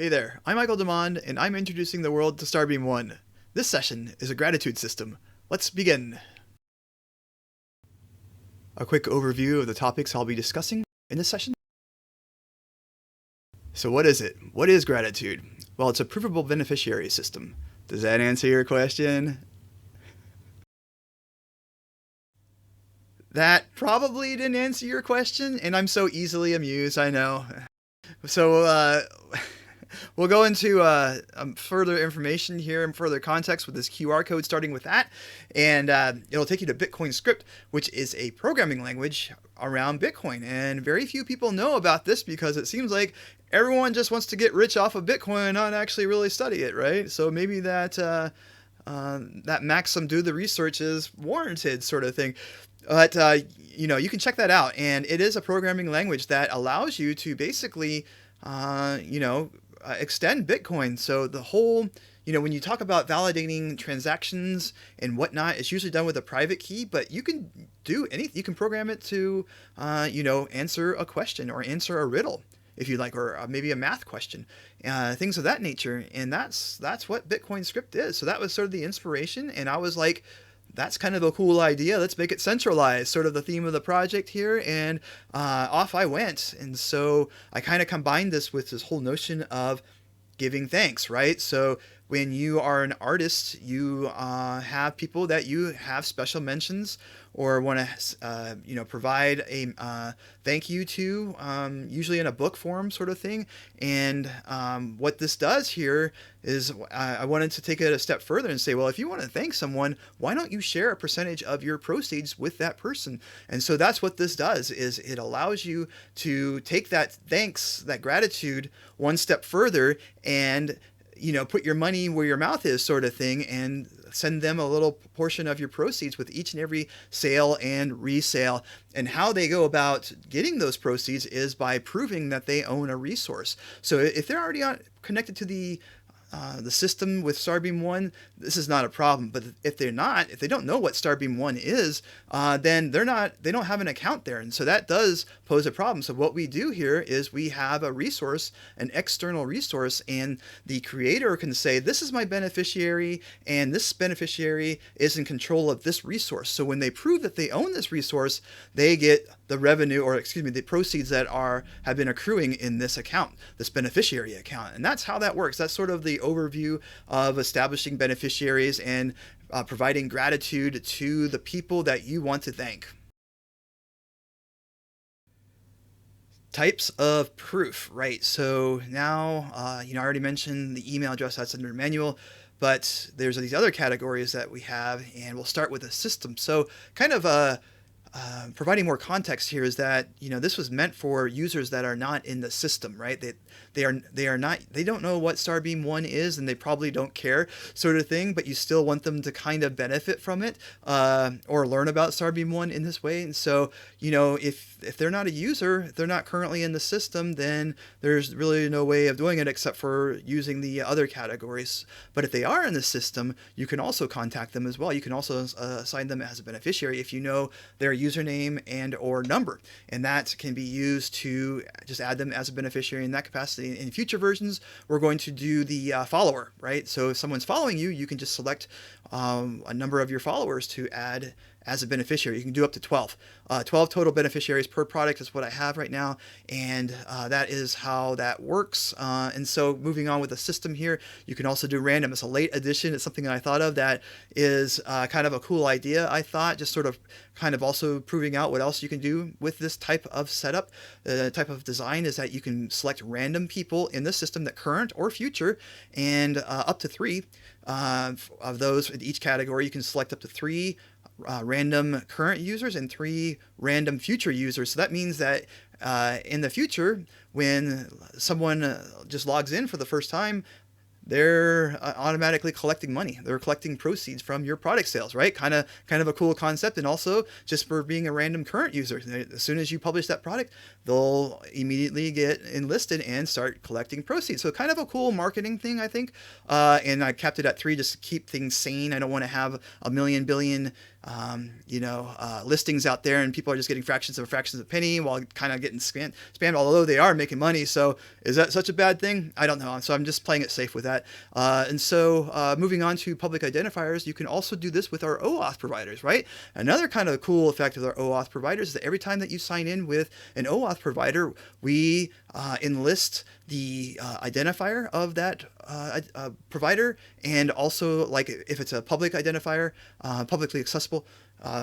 Hey there, I'm Michael Demond, and I'm introducing the world to starbeam.one. This session is a gratitude system. Let's begin. A quick overview of the topics I'll be discussing in this session. So what is it? What is gratitude? Well, it's a provable beneficiary system. Does that answer your question? That probably didn't answer your question, and I'm so easily amused, I know. So, we'll go into further information here and further context with this QR code, starting with that. And it'll take you to Bitcoin script, which is a programming language around Bitcoin. And very few people know about this because it seems like everyone just wants to get rich off of Bitcoin and not actually really study it, right? So maybe that maxim, do the research, is warranted, sort of thing. But you can check that out, and it is a programming language that allows you to basically, extend Bitcoin. So the whole, when you talk about validating transactions and whatnot, it's usually done with a private key, but you can do anything. You can program it to, answer a question or answer a riddle, if you like, or maybe a math question, things of that nature. And that's what Bitcoin script is. So that was sort of the inspiration, and I was like, that's kind of a cool idea. Let's make it centralized, sort of the theme of the project here. And off I went. And so I kind of combined this with this whole notion of giving thanks, right? So when you are an artist, you have people that you have special mentions or want to, provide a thank you to, usually in a book form, sort of thing. And what this does here is I wanted to take it a step further and say, well, if you want to thank someone, why don't you share a percentage of your proceeds with that person? And so that's what this does, is it allows you to take that thanks, that gratitude, one step further and put your money where your mouth is, sort of thing, and send them a little portion of your proceeds with each and every sale and resale. And how they go about getting those proceeds is by proving that they own a resource. So if they're already connected to the system with starbeam.one, this is not a problem. But if they don't know what starbeam.one is, then they don't have an account there. And so that does pose a problem. So what we do here is we have a resource, an external resource, and the creator can say, this is my beneficiary, and this beneficiary is in control of this resource. So when they prove that they own this resource, they get the revenue, or the proceeds that have been accruing in this account, this beneficiary account. And that's how that works. That's sort of the overview of establishing beneficiaries and providing gratitude to the people that you want to thank. Types of proof, right? So now, I already mentioned the email address, that's under manual, but there's these other categories that we have, and we'll start with a system. So kind of providing more context here is that this was meant for users that are not in the system, right? They don't know what starbeam.one is, and they probably don't care, sort of thing. But you still want them to kind of benefit from it, or learn about starbeam.one in this way. And so if they're not a user, if they're not currently in the system, then there's really no way of doing it except for using the other categories. But if they are in the system, you can also contact them as well. You can also assign them as a beneficiary if you know their username and or number, and that can be used to just add them as a beneficiary in that capacity. In future versions, we're going to do the follower, right? So if someone's following you, you can just select a number of your followers to add as a beneficiary. You can do up to 12. 12 total beneficiaries per product is what I have right now, and that is how that works. And so moving on with the system here, you can also do random. It's a late addition. It's something that I thought of that is kind of a cool idea, I thought, just sort of kind of also proving out what else you can do with this type of setup. The type of design is that you can select random people in the system, that current or future, and up to 3 of those in each category. You can select up to 3 random current users and 3 random future users. So that means that in the future, when someone just logs in for the first time, they're automatically collecting money. They're collecting proceeds from your product sales, right? Kind of a cool concept. And also, just for being a random current user, as soon as you publish that product, they'll immediately get enlisted and start collecting proceeds. So kind of a cool marketing thing, I think. And I kept it at 3 just to keep things sane. I don't want to have a million billion listings out there, and people are just getting fractions of a fraction of a penny while kind of getting spammed, although they are making money. So is that such a bad thing? I don't know. So I'm just playing it safe with that. And so moving on to public identifiers, you can also do this with our OAuth providers, right? Another kind of cool effect of our OAuth providers is that every time that you sign in with an OAuth provider, we enlist the identifier of that provider, and also, like, if it's a public identifier, publicly accessible,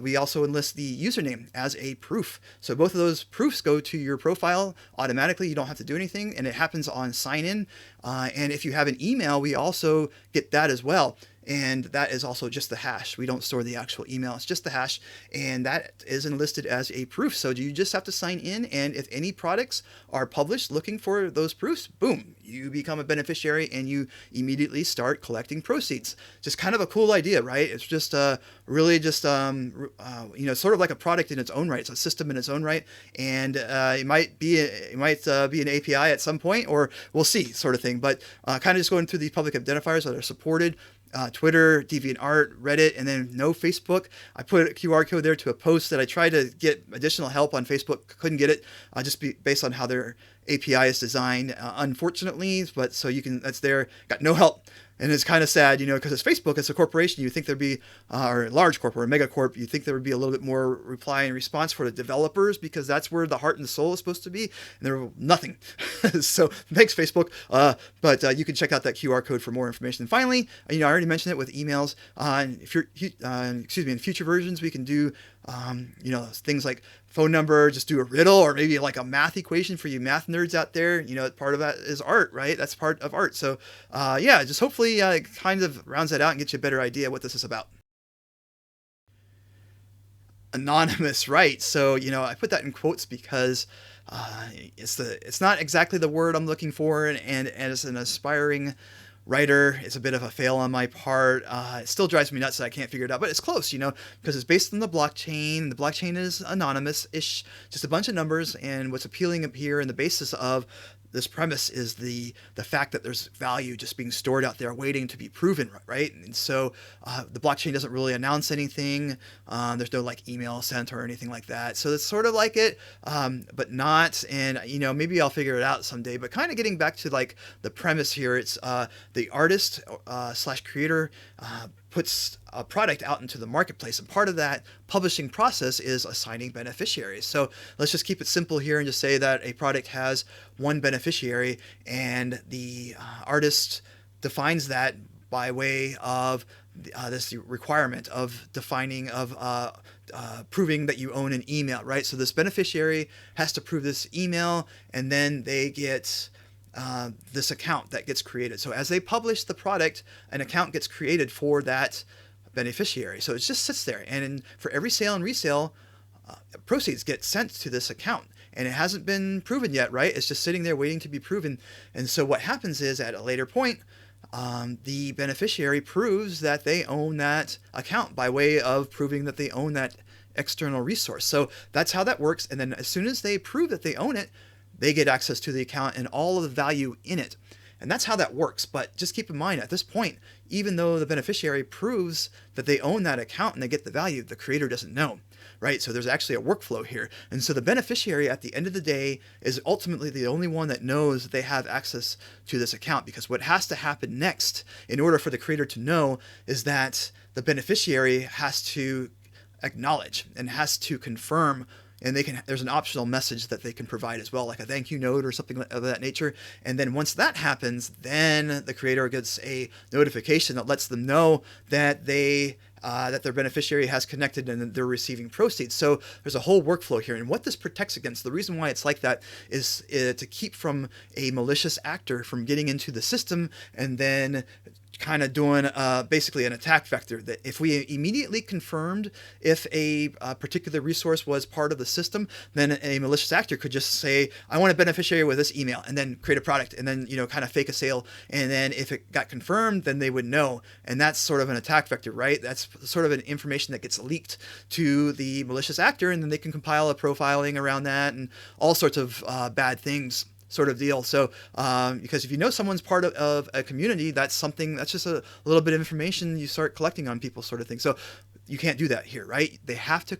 we also enlist the username as a proof. So both of those proofs go to your profile automatically. You don't have to do anything, and it happens on sign in. And if you have an email, we also get that as well. And that is also just the hash. We don't store the actual email. It's just the hash. And that is enlisted as a proof. So you just have to sign in. And if any products are published looking for those proofs, boom, you become a beneficiary and you immediately start collecting proceeds. Just kind of a cool idea, right? It's just really just, sort of like a product in its own right. It's a system in its own right. And it might be an API at some point, or we'll see, sort of thing. But kind of just going through these public identifiers that are supported. Twitter, DeviantArt, Reddit, and then no Facebook. I put a QR code there to a post that I tried to get additional help on Facebook. Couldn't get it, based on how their API is designed, unfortunately. But so that's there. Got no help. And it's kind of sad, because it's Facebook, it's a corporation. You think there'd be, or a large corp or a mega corp, you think there would be a little bit more reply and response for the developers, because that's where the heart and the soul is supposed to be. And there was nothing. So thanks, Facebook. But you can check out that QR code for more information. And finally, I already mentioned it with emails. If you're, in future versions, we can do, things like phone number, just do a riddle, or maybe like a math equation for you math nerds out there. Part of that is art, right? That's part of art. So just hopefully it kind of rounds that out and gets you a better idea what this is about. Anonymous, right? So, I put that in quotes because it's not exactly the word I'm looking for, and as an aspiring writer, it's a bit of a fail on my part. It still drives me nuts that I can't figure it out, but it's close, because it's based on the blockchain. The blockchain is anonymous-ish, just a bunch of numbers, and what's appealing up here and the basis of this premise is the fact that there's value just being stored out there waiting to be proven, right? And so the blockchain doesn't really announce anything. There's no like email sent or anything like that. So it's sort of like it, but not. And maybe I'll figure it out someday. But kind of getting back to like the premise here, it's the artist / creator puts a product out into the marketplace, and part of that publishing process is assigning beneficiaries. So let's just keep it simple here and just say that a product has one beneficiary, and the artist defines that by way of this requirement of proving that you own an email, right? So this beneficiary has to prove this email, and then they get this account that gets created. So as they publish the product, an account gets created for that beneficiary. So it just sits there, and for every sale and resale, proceeds get sent to this account. And it hasn't been proven yet, right? It's just sitting there waiting to be proven. And so what happens is, at a later point, the beneficiary proves that they own that account by way of proving that they own that external resource. So that's how that works. And then as soon as they prove that they own it, they get access to the account and all of the value in it. And that's how that works. But just keep in mind, at this point, even though the beneficiary proves that they own that account and they get the value, the creator doesn't know, right? So there's actually a workflow here. And so the beneficiary at the end of the day is ultimately the only one that knows that they have access to this account, because what has to happen next in order for the creator to know is that the beneficiary has to acknowledge and has to confirm. And there's an optional message that they can provide as well, like a thank you note or something of that nature. And then once that happens, then the creator gets a notification that lets them know that that their beneficiary has connected and they're receiving proceeds. So there's a whole workflow here. And what this protects against, the reason why it's like that, is to keep from a malicious actor from getting into the system and then kind of doing basically an attack vector, that if we immediately confirmed if a particular resource was part of the system, then a malicious actor could just say, I want a beneficiary with this email, and then create a product, and then kind of fake a sale, and then if it got confirmed, then they would know. And that's sort of an attack vector, right? That's sort of an information that gets leaked to the malicious actor, and then they can compile a profiling around that and all sorts of bad things, sort of deal. So because if you know someone's part of a community, that's just a little bit of information you start collecting on people, sort of thing. So you can't do that here, right? They have to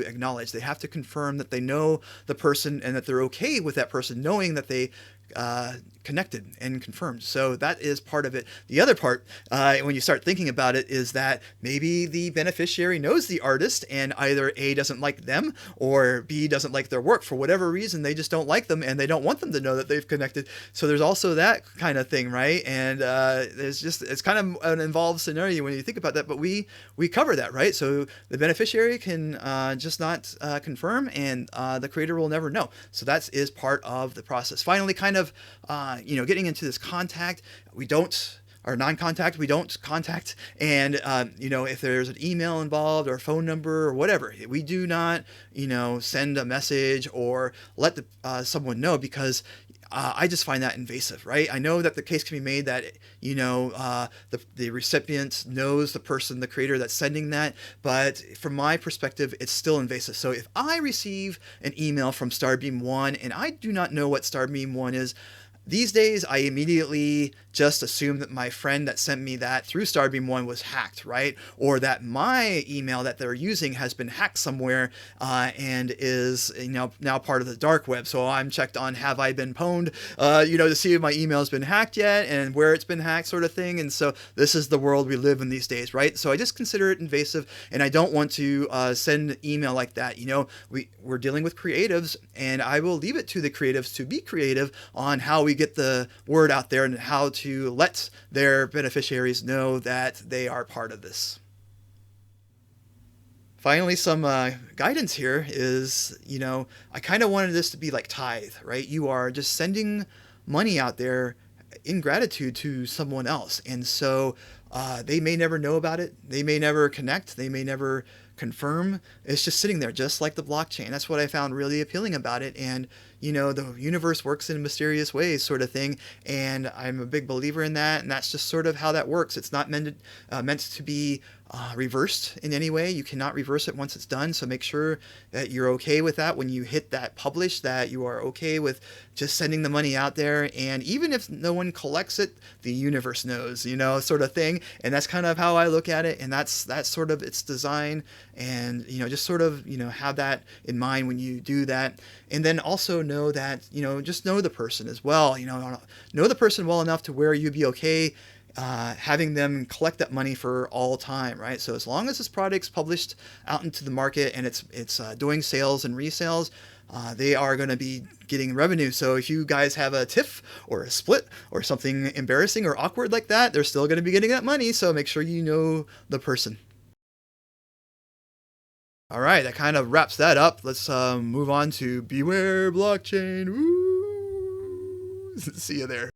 acknowledge, they have to confirm that they know the person and that they're okay with that person knowing that they connected and confirmed. So that is part of it. The other part, when you start thinking about it, is that maybe the beneficiary knows the artist and either A, doesn't like them, or B, doesn't like their work. For whatever reason, they just don't like them and they don't want them to know that they've connected. So there's also that kind of thing, right? And it's kind of an involved scenario when you think about that, but we cover that, right? So the beneficiary can just not confirm, and the creator will never know. So that is part of the process. Finally, kind of getting into this contact, or non-contact, we don't contact. And, if there's an email involved or a phone number or whatever, we do not, send a message or let someone know, because I just find that invasive, right? I know that the case can be made that, the recipient knows the person, the creator that's sending that, but from my perspective, it's still invasive. So if I receive an email from starbeam.one and I do not know what starbeam.one is, these days, I immediately just assume that my friend that sent me that through starbeam.one was hacked, right? Or that my email that they're using has been hacked somewhere and is now part of the dark web. So I'm checked on, have I been pwned, to see if my email has been hacked yet and where it's been hacked, sort of thing. And so this is the world we live in these days, right? So I just consider it invasive, and I don't want to send email like that. We're dealing with creatives, and I will leave it to the creatives to be creative on how we get the word out there and how to let their beneficiaries know that they are part of this. Finally, some guidance here is, I kind of wanted this to be like tithe, right? You are just sending money out there in gratitude to someone else. And so they may never know about it. They may never connect. They may never confirm. It's just sitting there, just like the blockchain. That's what I found really appealing about it. And, the universe works in mysterious ways, sort of thing. And I'm a big believer in that. And that's just sort of how that works. It's not meant to be reversed in any way. You cannot reverse it once it's done. So make sure that you're okay with that when you hit that publish, that you are okay with just sending the money out there. And even if no one collects it, the universe knows, sort of thing. And that's kind of how I look at it. And that's sort of its design. And, just sort of, have that in mind when you do that. And then also know that, just know the person as well. Know the person well enough to where you'd be okay having them collect that money for all time, right? So as long as this product's published out into the market and it's doing sales and resales, they are going to be getting revenue. So if you guys have a tiff or a split or something embarrassing or awkward like that, they're still going to be getting that money. So make sure you know the person. All right, that kind of wraps that up. Let's move on to Beware Blockchain. Woo! See you there.